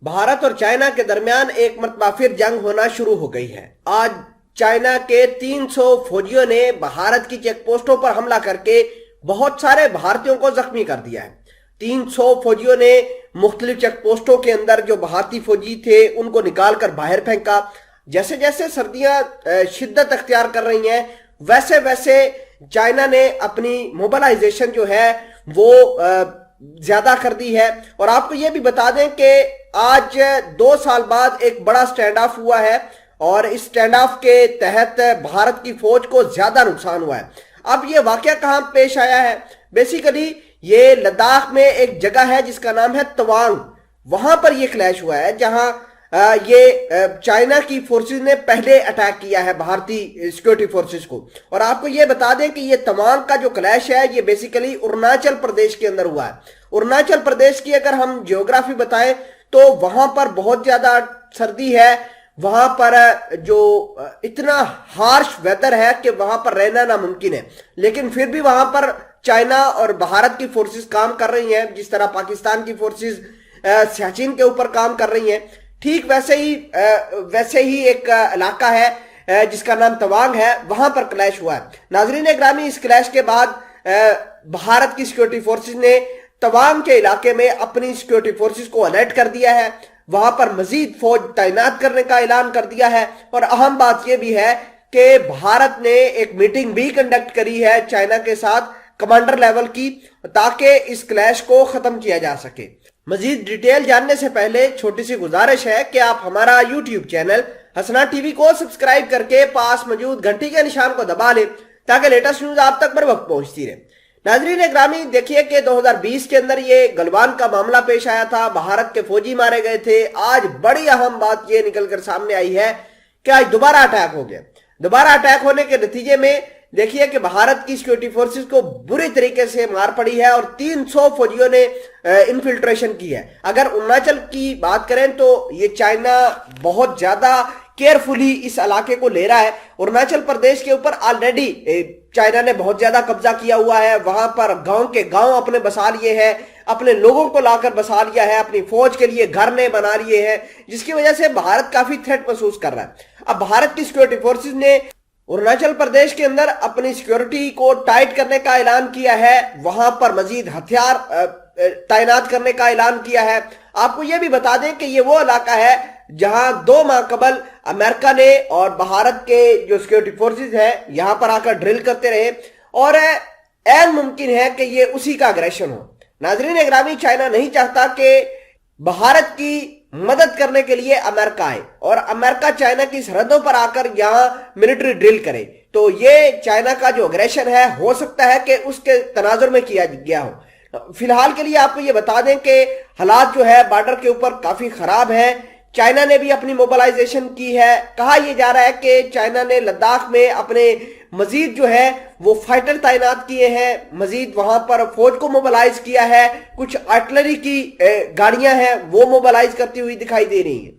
भारत और चाइना के दरमियान एक मरतबा फिर जंग होना शुरू हो गई है। आज चाइना के 300 फौजियों ने भारत की चेक पोस्टों पर हमला करके बहुत सारे भारतीयों को जख्मी कर दिया है। 300 फौजियों ने मुख्तलिफ चेक पोस्टों के अंदर जो भारतीय फौजी थे उनको निकाल कर बाहर फेंका। जैसे जैसे सर्दियां शिद्दत अख्तियार कर रही हैं वैसे वैसे चाइना ने अपनी मोबिलाइजेशन जो है वो ज्यादा कर दी है। और आपको ये भी बता दें कि आज 2 साल बाद एक बड़ा स्टैंड ऑफ हुआ है और इस स्टैंड ऑफ के तहत भारत की फौज को ज्यादा नुकसान हुआ है। अब ये वाकया कहां पेश आया है? बेसिकली ये लद्दाख में एक जगह है जिसका नाम है तवांग। वहां पर ये क्लैश हुआ है जहां ये चाइना की फोर्सेस ने पहले अटैक किया है भारतीय सिक्योरिटी फोर्सेस को। और आपको ये बता दें कि ये तवांग का जो क्लैश है ये बेसिकली अरुणाचल प्रदेश के अंदर हुआ है। अरुणाचल प्रदेश की अगर हम जियोग्राफी बताएं तो वहां पर बहुत ज्यादा सर्दी है, वहां पर जो इतना हार्श वेदर है कि वहां पर रहना नामुमकिन है। लेकिन फिर भी वहां पर चाइना और भारत की फोर्सेस काम कर रही हैं। जिस तरह पाकिस्तान की फोर्सेस सियाचिन के ऊपर काम कर रही हैं, ठीक वैसे ही एक इलाका है जिसका नाम तवांग है, वहां पर क्लैश हुआ है। नाजरीन ग्रामी, इस क्लैश के बाद भारत की सिक्योरिटी फोर्सेस ने तवांग के इलाके में अपनी सिक्योरिटी फोर्सेस को अलर्ट कर दिया है। वहां पर मजीद फौज तैनात करने का ऐलान कर दिया है। और अहम बात यह भी है कि भारत ने एक मीटिंग भी कंडक्ट करी है चाइना के साथ कमांडर लेवल की, ताकि इस क्लैश को खत्म किया जा सके। मजीद डिटेल जानने से पहले छोटी सी गुजारिश है कि आप हमारा यूट्यूब चैनल हसना टीवी को सब्सक्राइब करके पास मौजूद घंटी के निशान को दबा लें ताकि लेटेस्ट न्यूज आप तक बर वक्त पहुंचती रहे। नाजरीन ग्रामी, देखिए कि 2020 के अंदर ये गलवान का मामला पेश आया था, भारत के फौजी मारे गए थे। आज बड़ी अहम बात ये निकलकर सामने आई है कि आज दोबारा अटैक हो गया। दोबारा अटैक होने के नतीजे में देखिए कि भारत की सिक्योरिटी फोर्सेस को बुरी तरीके से मार पड़ी है और 300 फौजियों ने इन्फिल्ट्रेशन की है। अगर अरुणाचल की बात करें तो ये चाइना बहुत ज्यादा केयरफुली इस इलाके को ले रहा है। अरुणाचल प्रदेश के ऊपर ऑलरेडी चाइना ने बहुत ज्यादा कब्जा किया हुआ है। वहां पर गांव के गांव अपने बसा लिए हैं, अपने लोगों को लाकर बसा लिया है, अपनी फौज के लिए घर ने बना लिए हैं, जिसकी वजह से भारत काफी थ्रेट महसूस कर रहा है। अब भारत की सिक्योरिटी फोर्सेस ने अरुणाचल प्रदेश के अंदर अपनी सिक्योरिटी को टाइट करने का ऐलान किया है, वहां पर मजीद हथियार तैनात करने का ऐलान किया है। आपको यह भी बता दें कि ये वो इलाका है जहां 2 माह कबल अमेरिका ने और भारत के जो सिक्योरिटी फोर्सेस हैं यहां पर आकर ड्रिल करते रहे और ऐन मुमकिन है कि ये उसी का अग्रेशन हो। नाजरीन ग्रामी, चाइना नहीं चाहता कि भारत की मदद करने के लिए अमेरिका आए और अमेरिका चाइना की सरहदों पर आकर यहां मिलिट्री ड्रिल करे। तो ये चाइना का जो अग्रेशन है हो सकता है कि उसके तनाजुर में किया गया हो। फिलहाल के लिए आपको ये बता दें कि हालात जो है बॉर्डर के ऊपर काफी खराब है। चाइना ने भी अपनी मोबिलाइजेशन की है। कहा यह जा रहा है कि चाइना ने लद्दाख में अपने मजीद जो है वो फाइटर तैनात किए हैं, मजीद वहां पर फौज को मोबिलाइज किया है, कुछ आर्टिलरी की गाड़ियां हैं वो मोबिलाइज करती हुई दिखाई दे रही हैं।